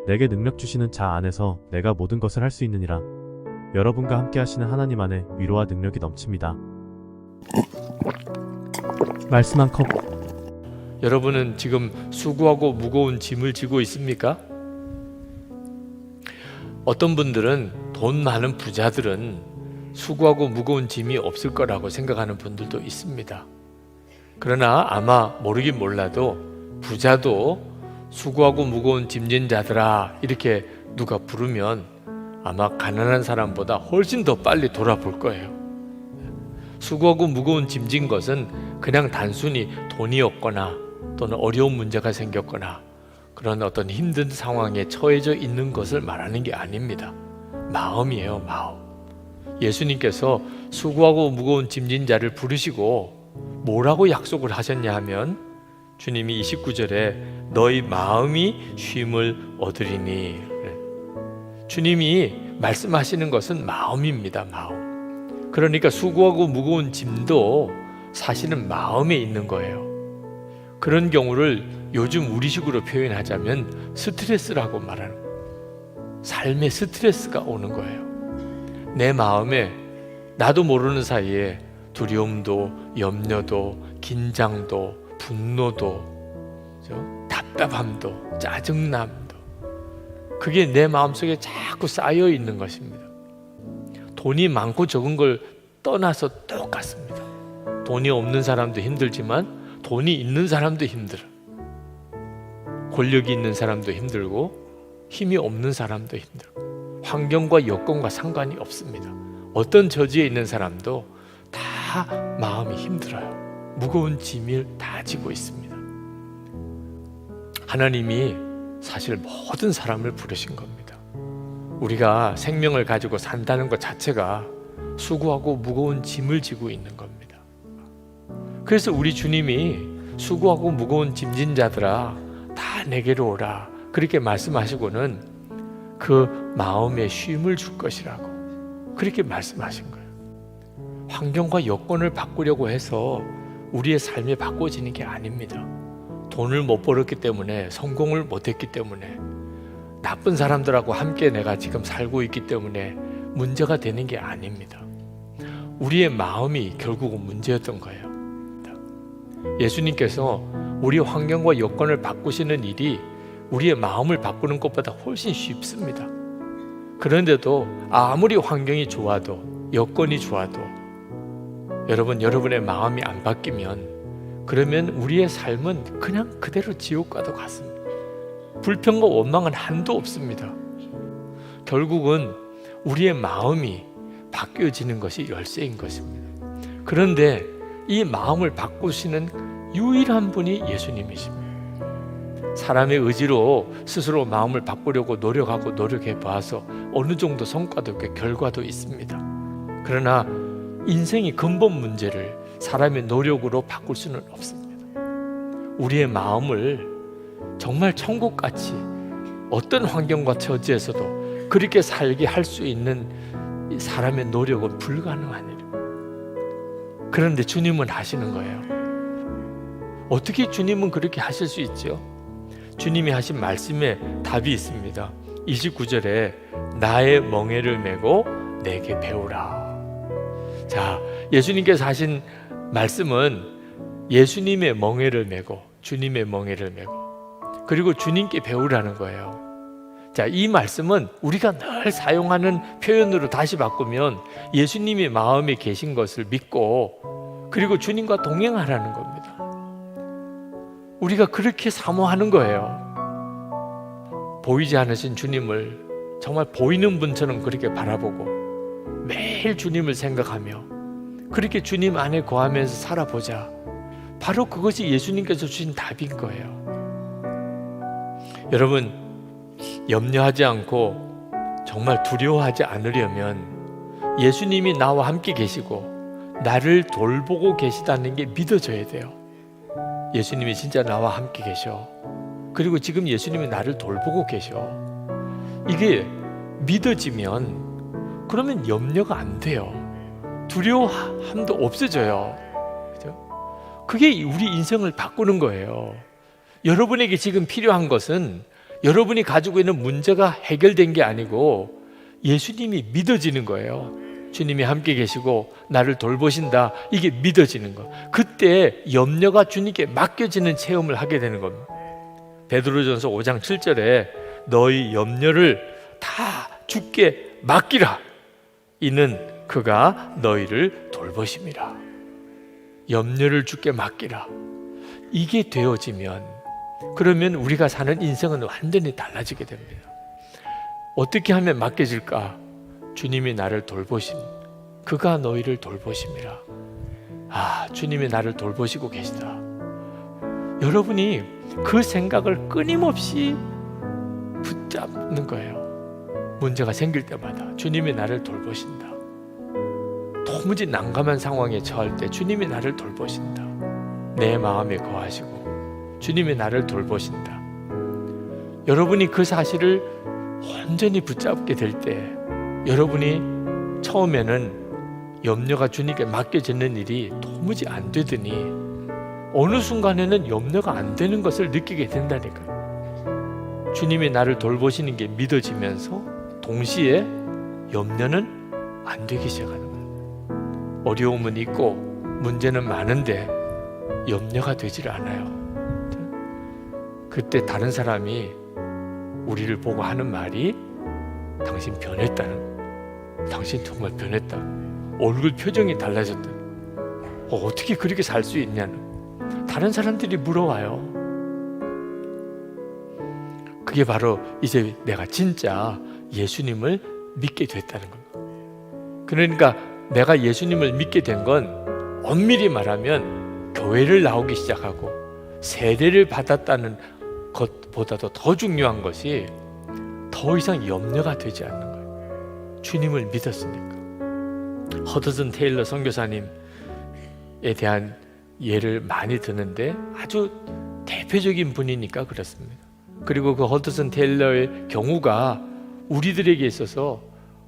내게 능력 주시는 자 안에서 내가 모든 것을 할 수 있느니라. 여러분과 함께 하시는 하나님 안에 위로와 능력이 넘칩니다. 말씀 한 컵. 여러분은 지금 수고하고 무거운 짐을 지고 있습니까? 어떤 분들은 돈 많은 부자들은 수고하고 무거운 짐이 없을 거라고 생각하는 분들도 있습니다. 그러나 아마 모르긴 몰라도 부자도 수고하고 무거운 짐진 자들아 이렇게 누가 부르면 아마 가난한 사람보다 훨씬 더 빨리 돌아볼 거예요. 수고하고 무거운 짐진 것은 그냥 단순히 돈이 없거나 또는 어려운 문제가 생겼거나 그런 어떤 힘든 상황에 처해져 있는 것을 말하는 게 아닙니다. 마음이에요, 마음. 예수님께서 수고하고 무거운 짐진 자를 부르시고 뭐라고 약속을 하셨냐 하면 주님이 29절에 너희 마음이 쉼을 얻으리니, 주님이 말씀하시는 것은 마음입니다. 마음. 그러니까 수고하고 무거운 짐도 사실은 마음에 있는 거예요. 그런 경우를 요즘 우리식으로 표현하자면 스트레스라고 말하는 거예요. 삶의 스트레스가 오는 거예요. 내 마음에 나도 모르는 사이에 두려움도 염려도 긴장도 분노도 답답함도 짜증남도 그게 내 마음속에 자꾸 쌓여 있는 것입니다. 돈이 많고 적은 걸 떠나서 똑같습니다. 돈이 없는 사람도 힘들지만 돈이 있는 사람도 힘들어. 권력이 있는 사람도 힘들고 힘이 없는 사람도 힘들고 환경과 여건과 상관이 없습니다. 어떤 처지에 있는 사람도 다 마음이 힘들어요. 무거운 짐을 다 지고 있습니다. 하나님이 사실 모든 사람을 부르신 겁니다. 우리가 생명을 가지고 산다는 것 자체가 수고하고 무거운 짐을 지고 있는 겁니다. 그래서 우리 주님이 수고하고 무거운 짐진 자들아 다 내게로 오라 그렇게 말씀하시고는 그 마음에 쉼을 줄 것이라고 그렇게 말씀하신 거예요. 환경과 여건을 바꾸려고 해서 우리의 삶이 바꿔지는 게 아닙니다. 돈을 못 벌었기 때문에 성공을 못했기 때문에 나쁜 사람들하고 함께 내가 지금 살고 있기 때문에 문제가 되는 게 아닙니다. 우리의 마음이 결국은 문제였던 거예요. 예수님께서 우리 환경과 여건을 바꾸시는 일이 우리의 마음을 바꾸는 것보다 훨씬 쉽습니다. 그런데도 아무리 환경이 좋아도 여건이 좋아도 여러분의 마음이 안 바뀌면 그러면 우리의 삶은 그냥 그대로 지옥과도 같습니다. 불평과 원망은 한도 없습니다. 결국은 우리의 마음이 바뀌어지는 것이 열쇠인 것입니다. 그런데 이 마음을 바꾸시는 유일한 분이 예수님이십니다. 사람의 의지로 스스로 마음을 바꾸려고 노력해 봐서 어느 정도 성과도 있고 결과도 있습니다. 그러나 인생의 근본 문제를 사람의 노력으로 바꿀 수는 없습니다. 우리의 마음을 정말 천국같이 어떤 환경과 처지에서도 그렇게 살게 할 수 있는 사람의 노력은 불가능한 일입니다. 그런데 주님은 하시는 거예요. 어떻게 주님은 그렇게 하실 수 있죠? 주님이 하신 말씀에 답이 있습니다. 29절에 나의 멍에를 메고 내게 배우라. 자, 예수님께서 하신 말씀은 예수님의 멍에를 메고 주님의 멍에를 메고 그리고 주님께 배우라는 거예요. 자, 이 말씀은 우리가 늘 사용하는 표현으로 다시 바꾸면 예수님이 마음에 계신 것을 믿고 그리고 주님과 동행하라는 겁니다. 우리가 그렇게 사모하는 거예요. 보이지 않으신 주님을 정말 보이는 분처럼 그렇게 바라보고 매일 주님을 생각하며 그렇게 주님 안에 거하면서 살아보자. 바로 그것이 예수님께서 주신 답인 거예요. 여러분, 염려하지 않고 정말 두려워하지 않으려면 예수님이 나와 함께 계시고 나를 돌보고 계시다는 게 믿어져야 돼요. 예수님이 진짜 나와 함께 계셔. 그리고 지금 예수님이 나를 돌보고 계셔. 이게 믿어지면 그러면 염려가 안 돼요. 두려움도 없어져요. 그죠? 그게 우리 인생을 바꾸는 거예요. 여러분에게 지금 필요한 것은 여러분이 가지고 있는 문제가 해결된 게 아니고 예수님이 믿어지는 거예요. 주님이 함께 계시고 나를 돌보신다, 이게 믿어지는 거. 그때 염려가 주님께 맡겨지는 체험을 하게 되는 겁니다. 베드로전서 5장 7절에 너희 염려를 다 주께 맡기라, 이는 그가 너희를 돌보심이라. 염려를 주께 맡기라. 이게 되어지면 그러면 우리가 사는 인생은 완전히 달라지게 됩니다. 어떻게 하면 맡겨질까? 주님이 나를 돌보심, 그가 너희를 돌보심이라. 주님이 나를 돌보시고 계시다. 여러분이 그 생각을 끊임없이 붙잡는 거예요. 문제가 생길 때마다 주님이 나를 돌보신다. 도무지 난감한 상황에 처할 때 주님이 나를 돌보신다. 내 마음에 거하시고 주님이 나를 돌보신다. 여러분이 그 사실을 온전히 붙잡게 될 때, 여러분이 처음에는 염려가 주님께 맡겨지는 일이 도무지 안 되더니 어느 순간에는 염려가 안 되는 것을 느끼게 된다니까요. 주님이 나를 돌보시는 게 믿어지면서 동시에 염려는 안 되기 시작하는 거예요. 어려움은 있고 문제는 많은데 염려가 되질 않아요. 그때 다른 사람이 우리를 보고 하는 말이 당신 변했다는, 당신 정말 변했다, 얼굴 표정이 달라졌다, 어떻게 그렇게 살 수 있냐는 다른 사람들이 물어와요. 그게 바로 이제 내가 진짜 예수님을 믿게 됐다는 겁니다. 그러니까 내가 예수님을 믿게 된 건 엄밀히 말하면 교회를 나오기 시작하고 세례를 받았다는 것보다도 더 중요한 것이 더 이상 염려가 되지 않는 거예요. 주님을 믿었으니까. 허드슨 테일러 선교사님에 대한 예를 많이 드는데 아주 대표적인 분이니까 그렇습니다. 그리고 그 허드슨 테일러의 경우가 우리들에게 있어서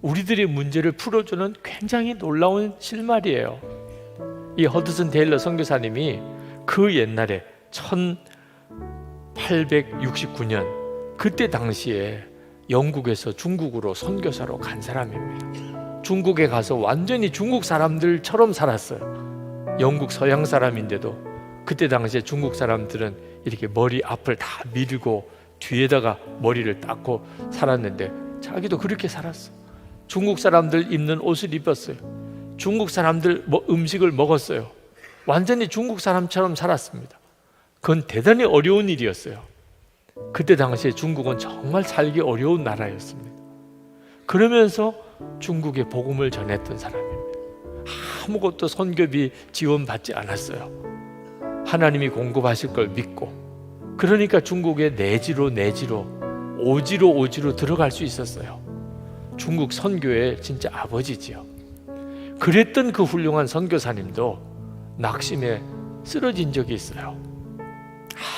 우리들의 문제를 풀어주는 굉장히 놀라운 실마리예요. 이 허드슨 테일러 선교사님이 그 옛날에 1869년 그때 당시에 영국에서 중국으로 선교사로 간 사람입니다. 중국에 가서 완전히 중국 사람들처럼 살았어요. 영국 서양 사람인데도 그때 당시에 중국 사람들은 이렇게 머리 앞을 다 밀고 뒤에다가 머리를 닦고 살았는데 자기도 그렇게 살았어. 중국 사람들 입는 옷을 입었어요. 중국 사람들 음식을 먹었어요. 완전히 중국 사람처럼 살았습니다. 그건 대단히 어려운 일이었어요. 그때 당시에 중국은 정말 살기 어려운 나라였습니다. 그러면서 중국에 복음을 전했던 사람입니다. 아무것도 선교비 지원받지 않았어요. 하나님이 공급하실 걸 믿고, 그러니까 중국에 내지로 오지로 들어갈 수 있었어요. 중국 선교의 진짜 아버지지요. 그랬던 그 훌륭한 선교사님도 낙심에 쓰러진 적이 있어요.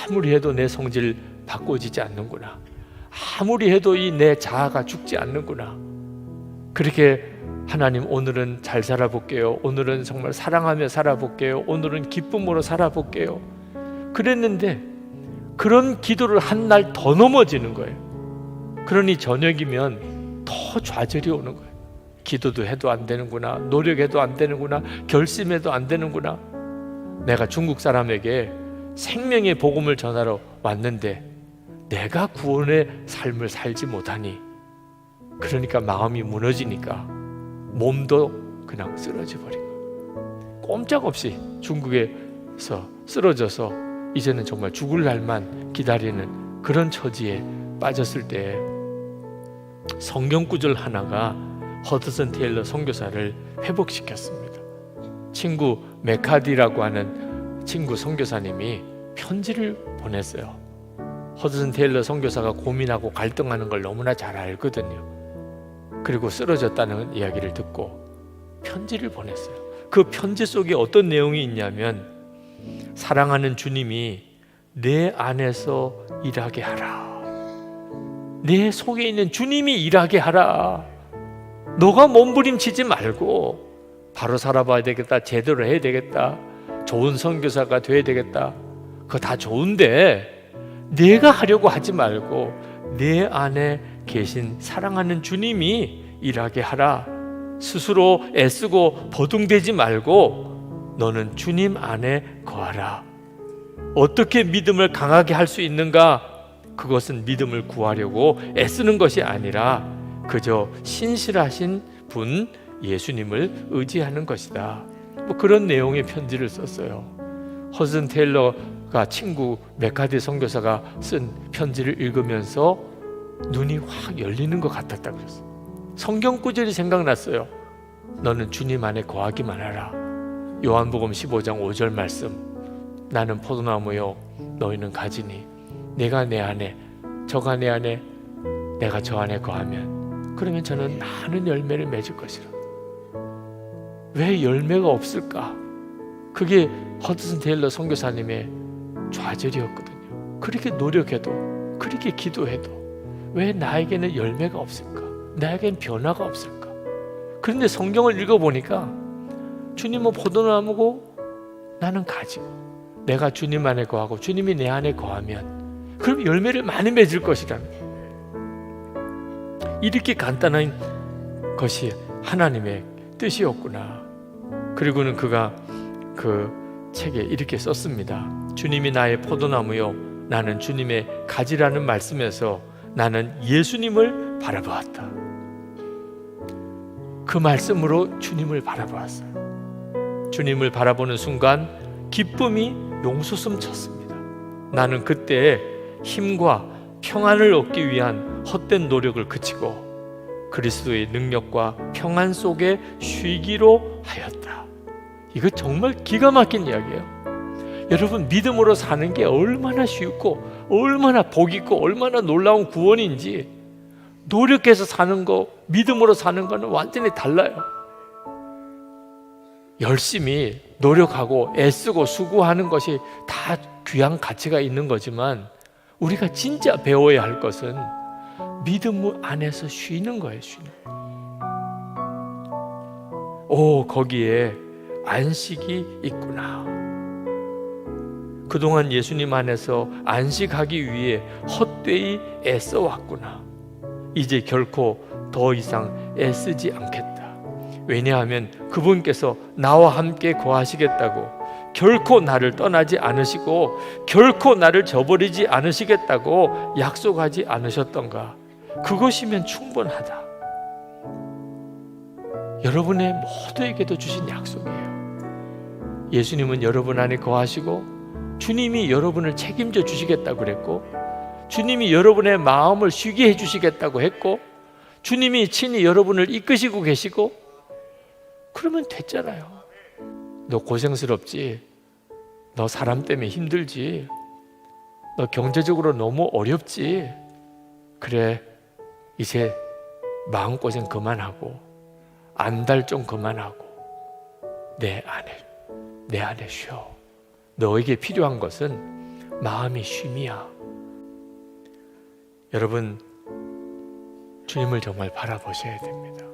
아무리 해도 내 성질 바꿔지지 않는구나. 아무리 해도 이 내 자아가 죽지 않는구나. 그렇게 하나님, 오늘은 잘 살아볼게요. 오늘은 정말 사랑하며 살아볼게요. 오늘은 기쁨으로 살아볼게요. 그랬는데 그런 기도를 한 날 더 넘어지는 거예요. 그러니 저녁이면 더 좌절이 오는 거예요. 기도도 해도 안 되는구나. 노력해도 안 되는구나. 결심해도 안 되는구나. 내가 중국 사람에게 생명의 복음을 전하러 왔는데 내가 구원의 삶을 살지 못하니, 그러니까 마음이 무너지니까 몸도 그냥 쓰러져 버린 거예요. 꼼짝없이 중국에서 쓰러져서 이제는 정말 죽을 날만 기다리는 그런 처지에 빠졌을 때 성경 구절 하나가 허드슨 테일러 선교사를 회복시켰습니다. 친구 메카디라고 하는 친구 선교사님이 편지를 보냈어요. 허드슨 테일러 선교사가 고민하고 갈등하는 걸 너무나 잘 알거든요. 그리고 쓰러졌다는 이야기를 듣고 편지를 보냈어요. 그 편지 속에 어떤 내용이 있냐면, 사랑하는 주님이 내 안에서 일하게 하라. 내 속에 있는 주님이 일하게 하라. 너가 몸부림치지 말고 바로 살아봐야 되겠다, 제대로 해야 되겠다, 좋은 선교사가 돼야 되겠다, 그거 다 좋은데 내가 하려고 하지 말고 내 안에 계신 사랑하는 주님이 일하게 하라. 스스로 애쓰고 버둥대지 말고 너는 주님 안에 거하라. 어떻게 믿음을 강하게 할 수 있는가? 그것은 믿음을 구하려고 애쓰는 것이 아니라 그저 신실하신 분 예수님을 의지하는 것이다. 뭐 그런 내용의 편지를 썼어요. 허슨 테일러가 친구 메카디 선교사가 쓴 편지를 읽으면서 눈이 확 열리는 것 같았다 그랬어요. 성경 구절이 생각났어요. 너는 주님 안에 거하기만 하라. 요한복음 15장 5절 말씀. 나는 포도나무요 너희는 가지니 내가 내 안에 저가 내 안에 내가 저 안에 거하면 그러면 저는 많은 열매를 맺을 것이라. 왜 열매가 없을까? 그게 허드슨 테일러 선교사님의 좌절이었거든요. 그렇게 노력해도 그렇게 기도해도 왜 나에게는 열매가 없을까? 나에게는 변화가 없을까? 그런데 성경을 읽어보니까 주님은 포도나무고 나는 가지고 내가 주님 안에 거하고 주님이 내 안에 거하면 그럼 열매를 많이 맺을 것이라는 이렇게 간단한 것이 하나님의 뜻이었구나. 그리고는 그가 그 책에 이렇게 썼습니다. 주님이 나의 포도나무요 나는 주님의 가지라는 말씀에서 나는 예수님을 바라보았다. 그 말씀으로 주님을 바라보았어요. 주님을 바라보는 순간 기쁨이 용솟음 쳤습니다. 나는 그때 힘과 평안을 얻기 위한 헛된 노력을 그치고 그리스도의 능력과 평안 속에 쉬기로 하였다. 이거 정말 기가 막힌 이야기예요. 여러분, 믿음으로 사는 게 얼마나 쉽고 얼마나 복 있고 얼마나 놀라운 구원인지 노력해서 사는 거, 믿음으로 사는 거는 완전히 달라요. 열심히 노력하고 애쓰고 수고하는 것이 다 귀한 가치가 있는 거지만 우리가 진짜 배워야 할 것은 믿음 안에서 쉬는 거예요. 쉬는. 오, 거기에 안식이 있구나. 그동안 예수님 안에서 안식하기 위해 헛되이 애써왔구나. 이제 결코 더 이상 애쓰지 않겠다. 왜냐하면 그분께서 나와 함께 거하시겠다고, 결코 나를 떠나지 않으시고 결코 나를 저버리지 않으시겠다고 약속하지 않으셨던가. 그것이면 충분하다. 여러분의 모두에게도 주신 약속이에요. 예수님은 여러분 안에 거하시고 주님이 여러분을 책임져 주시겠다고 그랬고, 주님이 여러분의 마음을 쉬게 해주시겠다고 했고, 주님이 친히 여러분을 이끄시고 계시고, 그러면 됐잖아요. 너 고생스럽지? 너 사람 때문에 힘들지? 너 경제적으로 너무 어렵지? 그래, 이제 마음고생 그만하고 안달 좀 그만하고 내 안에 쉬어. 너에게 필요한 것은 마음의 쉼이야. 여러분, 주님을 정말 바라보셔야 됩니다.